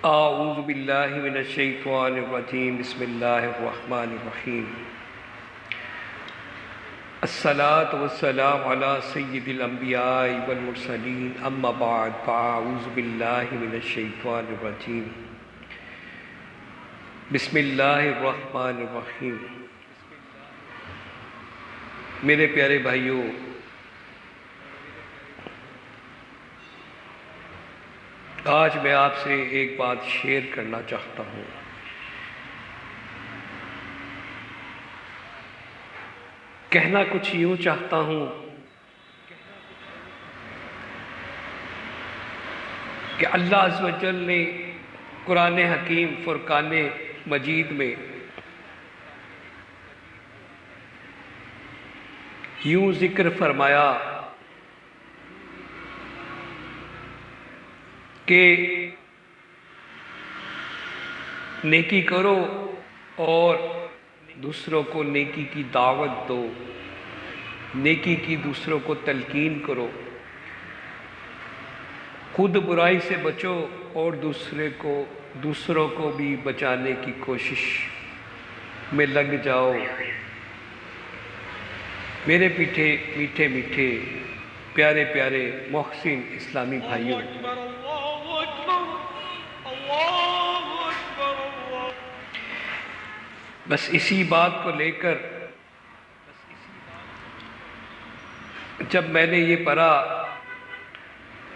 اعوذ باللہ من الشیطان الرجیم بسم اللہ الرحمن الرحیم الصلاة والسلام علی سید الانبیاء والمرسلین اما بعد فاعوذ باللہ من الشیطان الرجیم بسم اللہ الرحمن الرحیم۔ میرے پیارے بھائیوں، آج میں آپ سے ایک بات شیئر کرنا چاہتا ہوں۔ کہنا کچھ یوں چاہتا ہوں کہ اللہ عز و جل نے قرآن حکیم فرقان مجید میں یوں ذکر فرمایا کہ نیکی کرو اور دوسروں کو نیکی کی دعوت دو، نیکی کی دوسروں کو تلقین کرو، خود برائی سے بچو اور دوسروں کو بھی بچانے کی کوشش میں لگ جاؤ۔ میرے میٹھے میٹھے پیارے پیارے محسن اسلامی بھائیوں، بس اسی بات کو لے کر جب میں نے یہ پڑھا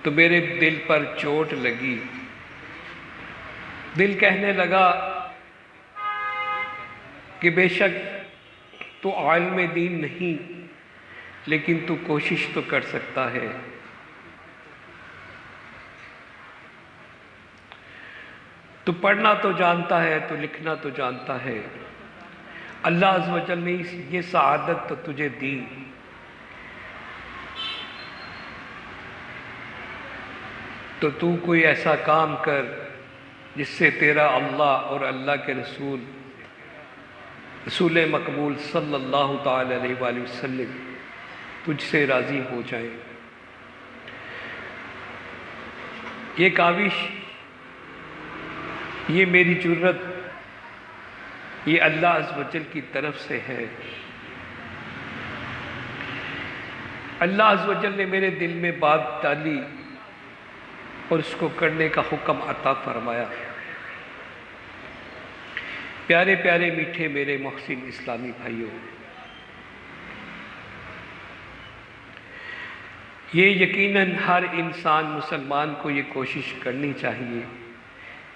تو میرے دل پر چوٹ لگی۔ دل کہنے لگا کہ بے شک تو عالم دین نہیں، لیکن تو کوشش تو کر سکتا ہے۔ تو پڑھنا تو جانتا ہے، تو لکھنا تو جانتا ہے۔ اللہ عز و جل نے یہ سعادت تو تجھے دی، تو تو کوئی ایسا کام کر جس سے تیرا اللہ اور اللہ کے رسول مقبول صلی اللہ تعالی علیہ وآلہ وسلم تجھ سے راضی ہو جائیں۔ یہ کاوش، یہ میری جرت، یہ اللہ عز و جل کی طرف سے ہے۔ اللہ عز و جل نے میرے دل میں بات ڈالی اور اس کو کرنے کا حکم عطا فرمایا۔ پیارے پیارے میٹھے میرے محسن اسلامی بھائیوں، یہ یقیناً ہر انسان مسلمان کو یہ کوشش کرنی چاہیے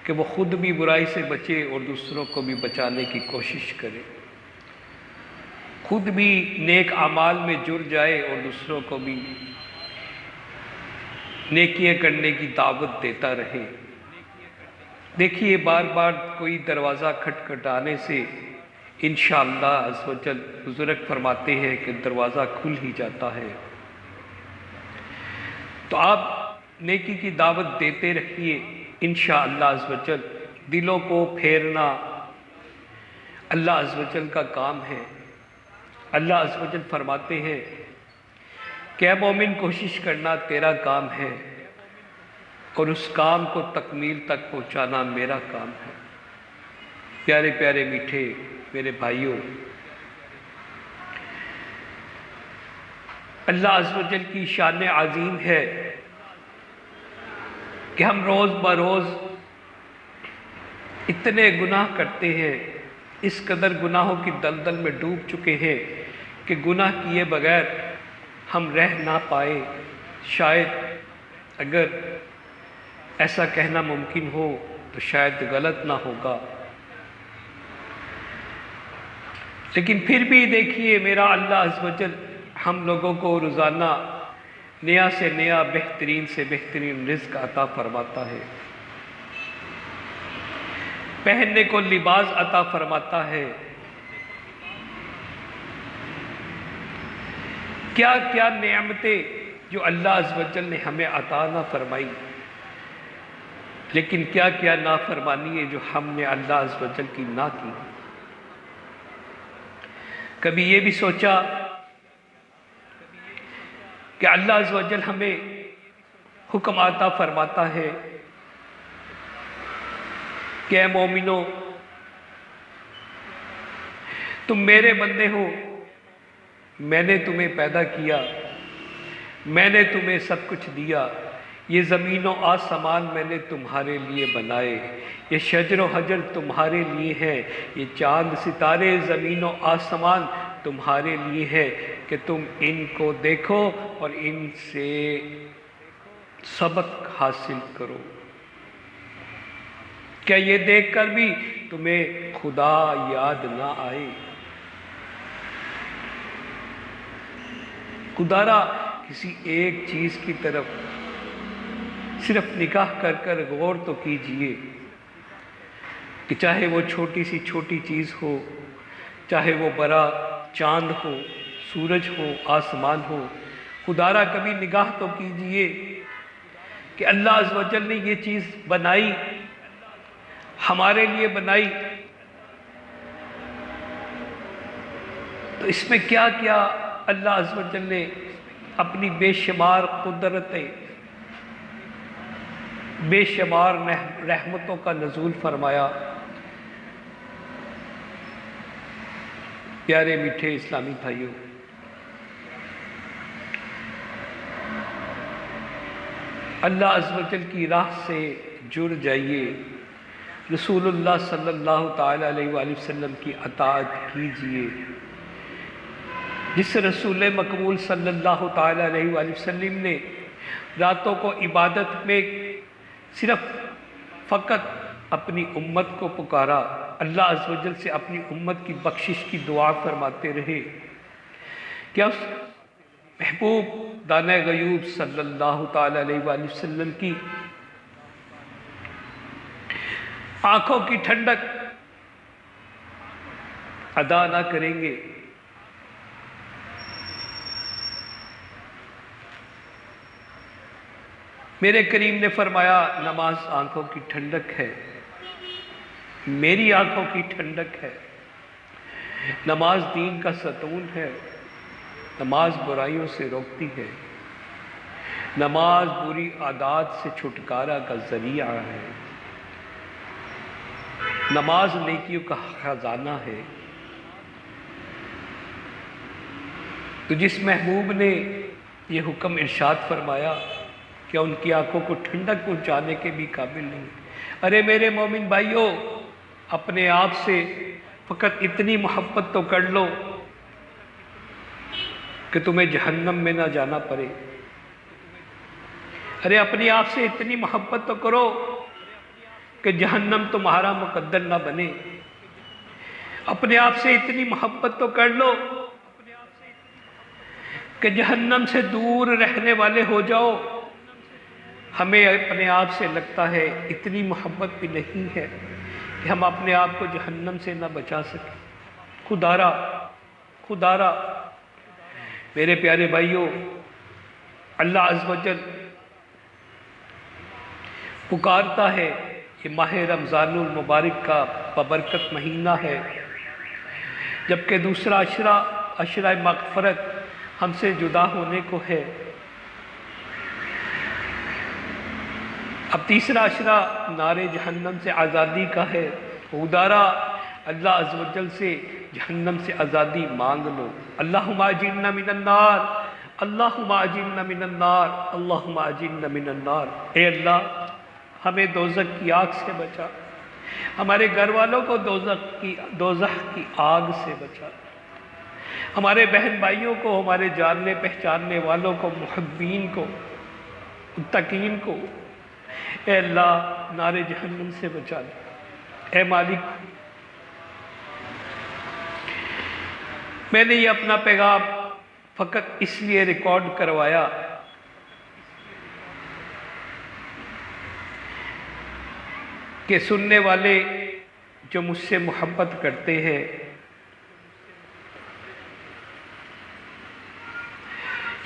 کہ وہ خود بھی برائی سے بچے اور دوسروں کو بھی بچانے کی کوشش کرے، خود بھی نیک اعمال میں جڑ جائے اور دوسروں کو بھی نیکیاں کرنے کی دعوت دیتا رہے۔ دیکھیے، بار بار کوئی دروازہ کھٹکھٹانے سے انشاءاللہ عز و جل بزرگ فرماتے ہیں کہ دروازہ کھل ہی جاتا ہے۔ تو آپ نیکی کی دعوت دیتے رہیے، انشاءاللہ عز و جل دلوں کو پھیرنا اللہ عز و جل کا کام ہے۔ اللہ عز و جل فرماتے ہیں کہ اے مومن، کوشش کرنا تیرا کام ہے اور اس کام کو تکمیل تک پہنچانا میرا کام ہے۔ پیارے پیارے میٹھے میرے بھائیوں، اللہ عز و جل کی شان عظیم ہے کہ ہم روز بروز اتنے گناہ کرتے ہیں، اس قدر گناہوں کی دلدل میں ڈوب چکے ہیں کہ گناہ کیے بغیر ہم رہ نہ پائے۔ شاید اگر ایسا کہنا ممکن ہو تو شاید غلط نہ ہوگا، لیکن پھر بھی دیکھیے، میرا اللہ عز و جل ہم لوگوں کو روزانہ نیا سے نیا، بہترین سے بہترین رزق عطا فرماتا ہے، پہننے کو لباس عطا فرماتا ہے۔ کیا کیا نعمتیں جو اللہ عز و جل نے ہمیں عطا نہ فرمائی، لیکن کیا کیا نافرمانی ہے جو ہم نے اللہ عز و جل کی نہ کی۔ کبھی یہ بھی سوچا کہ اللہ عز و جل ہمیں حکم عطا فرماتا ہے کہ اے مومنو تم میرے بندے ہو، میں نے تمہیں پیدا کیا، میں نے تمہیں سب کچھ دیا، یہ زمین و آسمان میں نے تمہارے لیے بنائے، یہ شجر و حجر تمہارے لیے ہے، یہ چاند ستارے زمین و آسمان تمہارے لیے ہے کہ تم ان کو دیکھو اور ان سے سبق حاصل کرو۔ کیا یہ دیکھ کر بھی تمہیں خدا یاد نہ آئے؟ خدارا کسی ایک چیز کی طرف صرف نگاہ کر کر غور تو کیجئے کہ چاہے وہ چھوٹی سی چھوٹی چیز ہو، چاہے وہ بڑا چاند ہو، سورج ہو، آسمان ہو، خدارا کبھی نگاہ تو کیجئے کہ اللہ عز و جل نے یہ چیز بنائی، ہمارے لیے بنائی، تو اس میں کیا کیا اللہ عز و جل نے اپنی بے شمار قدرتیں، بے شمار رحمتوں کا نزول فرمایا۔ پیارے میٹھے اسلامی بھائیوں، اللہ عز و جل کی راہ سے جڑ جائیے، رسول اللہ صلی اللہ تعالیٰ علیہ وآلہ وسلم کی اطاعت کیجئے۔ جس رسول مقبول صلی اللہ تعالیٰ علیہ وآلہ وسلم نے راتوں کو عبادت میں صرف فقط اپنی امت کو پکارا، اللہ عز و جل سے اپنی امت کی بخشش کی دعا فرماتے رہے، کیا اس محبوب دانہ غیوب صلی اللہ تعالیٰ علیہ وآلہ وسلم کی آنکھوں کی ٹھنڈک ادا نہ کریں گے؟ میرے کریم نے فرمایا نماز آنکھوں کی ٹھنڈک ہے، میری آنکھوں کی ٹھنڈک ہے، نماز دین کا ستون ہے، نماز برائیوں سے روکتی ہے، نماز بری عادات سے چھٹکارا کا ذریعہ ہے، نماز نیکیوں کا خزانہ ہے۔ تو جس محبوب نے یہ حکم ارشاد فرمایا کہ ان کی آنکھوں کو ٹھنڈک پہنچانے کے بھی قابل نہیں، ارے میرے مومن بھائیوں، اپنے آپ سے فقط اتنی محبت تو کر لو کہ تمہیں جہنم میں نہ جانا پڑے۔ ارے اپنی آپ سے اتنی محبت تو کرو کہ جہنم تمہارا مقدر نہ بنے۔ اپنے آپ سے اتنی محبت تو کر لو کہ جہنم سے دور رہنے والے ہو جاؤ۔ ہمیں اپنے آپ سے لگتا ہے اتنی محبت بھی نہیں ہے کہ ہم اپنے آپ کو جہنم سے نہ بچا سکیں۔ خدارا میرے پیارے بھائیوں، اللہ عز و جل پکارتا ہے، یہ ماہ رمضان المبارک کا ببرکت مہینہ ہے، جبکہ دوسرا عشرہ مغفرت ہم سے جدا ہونے کو ہے، اب تیسرا عشرہ نار جہنم سے آزادی کا ہے۔ خدارا اللہ عز و جل سے جہنم سے آزادی مانگ لو۔ اللہم اجرنا من النار، اللہم اجرنا من النار، اللہم اجرنا من النار۔ اے اللہ ہمیں دوزخ کی آگ سے بچا، ہمارے گھر والوں کو دوزخ کی آگ سے بچا، ہمارے بہن بھائیوں کو، ہمارے جاننے پہچاننے والوں کو، محبین کو، متقین کو اے اللہ نار جہنم سے بچا لے۔ اے مالک، میں نے یہ اپنا پیغام فقط اس لیے ریکارڈ کروایا کہ سننے والے جو مجھ سے محبت کرتے ہیں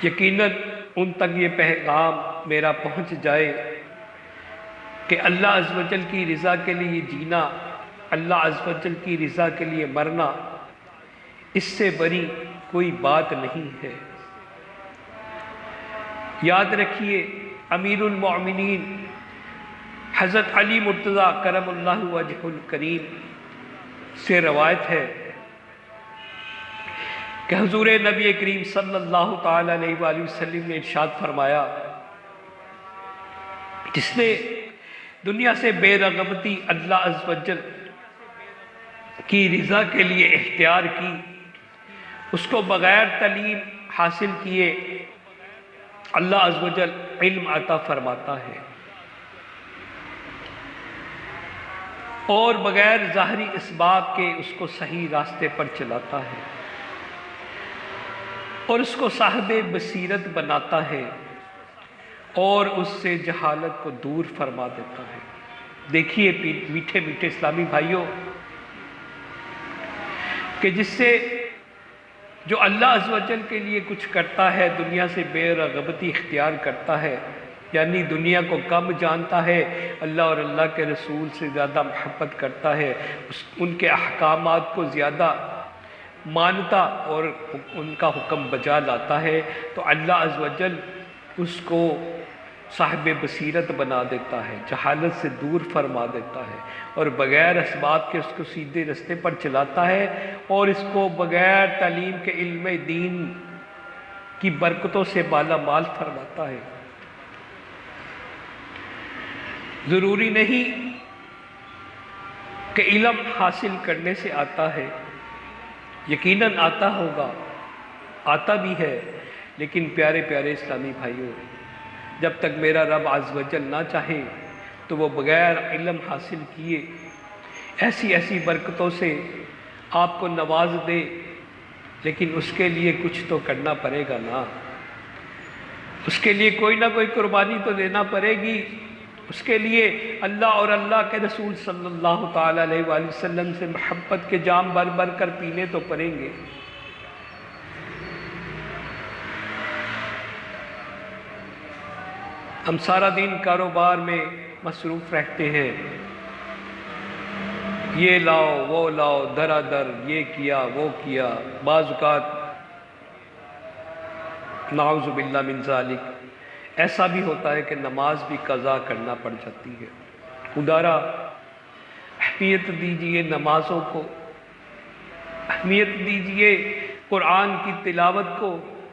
یقیناً ان تک یہ پیغام میرا پہنچ جائے کہ اللہ عز و جل کی رضا کے لیے جینا، اللہ عز و جل کی رضا کے لیے مرنا، اس سے بڑی کوئی بات نہیں ہے۔ یاد رکھیے امیر المؤمنین حضرت علی مرتضیٰ کرم اللہ وجہ الکریم سے روایت ہے کہ حضور نبی کریم صلی اللہ تعالی علیہ وآلہ وسلم نے ارشاد فرمایا، جس نے دنیا سے بے رغبتی اللہ عز و جل کی رضا کے لیے اختیار کی، اس کو بغیر تعلیم حاصل کیے اللہ عز و جل علم عطا فرماتا ہے، اور بغیر ظاہری اسباب کے اس کو صحیح راستے پر چلاتا ہے، اور اس کو صاحب بصیرت بناتا ہے، اور اس سے جہالت کو دور فرما دیتا ہے۔ دیکھیے میٹھے میٹھے اسلامی بھائیوں، کہ جس سے جو اللہ عز و جل کے لیے کچھ کرتا ہے، دنیا سے بے رغبتی اختیار کرتا ہے، یعنی دنیا کو کم جانتا ہے، اللہ اور اللہ کے رسول سے زیادہ محبت کرتا ہے، ان کے احکامات کو زیادہ مانتا اور ان کا حکم بجا لاتا ہے، تو اللہ عز و جل اس کو صاحب بصیرت بنا دیتا ہے، جہالت سے دور فرما دیتا ہے، اور بغیر اسباب کے اس کو سیدھے رستے پر چلاتا ہے، اور اس کو بغیر تعلیم کے علم دین کی برکتوں سے مالا مال فرماتا ہے۔ ضروری نہیں کہ علم حاصل کرنے سے آتا ہے، یقیناً آتا ہوگا، آتا بھی ہے، لیکن پیارے پیارے اسلامی بھائیوں، جب تک میرا رب عز و جل نہ چاہے تو وہ بغیر علم حاصل کیے ایسی ایسی برکتوں سے آپ کو نواز دے، لیکن اس کے لیے کچھ تو کرنا پڑے گا نا، اس کے لیے کوئی نہ کوئی قربانی تو دینا پڑے گی، اس کے لیے اللہ اور اللہ کے رسول صلی اللہ تعالی علیہ وآلہ وسلم سے محبت کے جام بھر بھر کر پینے تو پڑیں گے۔ ہم سارا دن کاروبار میں مصروف رہتے ہیں، یہ لاؤ وہ لاؤ، درا در یہ کیا وہ کیا، بعض اوقات نعوذ باللہ من ذالک ایسا بھی ہوتا ہے کہ نماز بھی قضا کرنا پڑ جاتی ہے۔ خدارا اہمیت دیجئے نمازوں کو، اہمیت دیجئے قرآن کی تلاوت کو،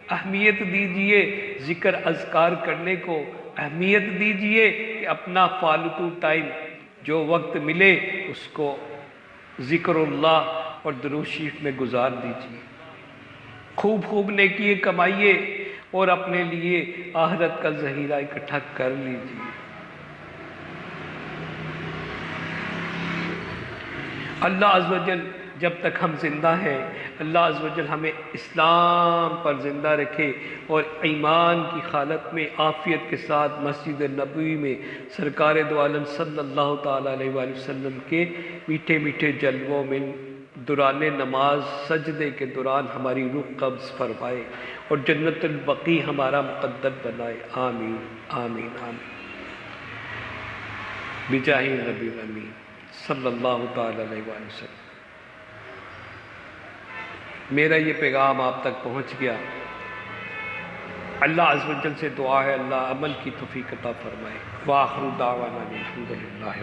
اہمیت دیجئے ذکر اذکار کرنے کو، اہمیت دیجئے کہ اپنا فالتو ٹائم جو وقت ملے اس کو ذکر اللہ اور درود شریف میں گزار دیجئے، خوب خوب نیکی کمائیے اور اپنے لیے آخرت کا ذخیرہ اکٹھا کر لیجئے۔ اللہ عز و جل جب تک ہم زندہ ہیں، اللہ عز و جل ہمیں اسلام پر زندہ رکھے، اور ایمان کی حالت میں عافیت کے ساتھ مسجد نبوی میں سرکار دو عالم صلی اللہ تعالی علیہ وآلہ وسلم کے میٹھے میٹھے جلووں میں دوران نماز سجدے کے دوران ہماری روح قبض فرمائے، اور جنت البقیع ہمارا مقدر بنائے، آمین آمین آمین، بجاہ نبی الامین صلی اللہ تعالی علیہ وآلہ وسلم۔ میرا یہ پیغام آپ تک پہنچ گیا، اللہ عز و جل سے دعا ہے اللہ عمل کی توفیق عطا فرمائے۔ وآخر دعوانا الحمد للہ۔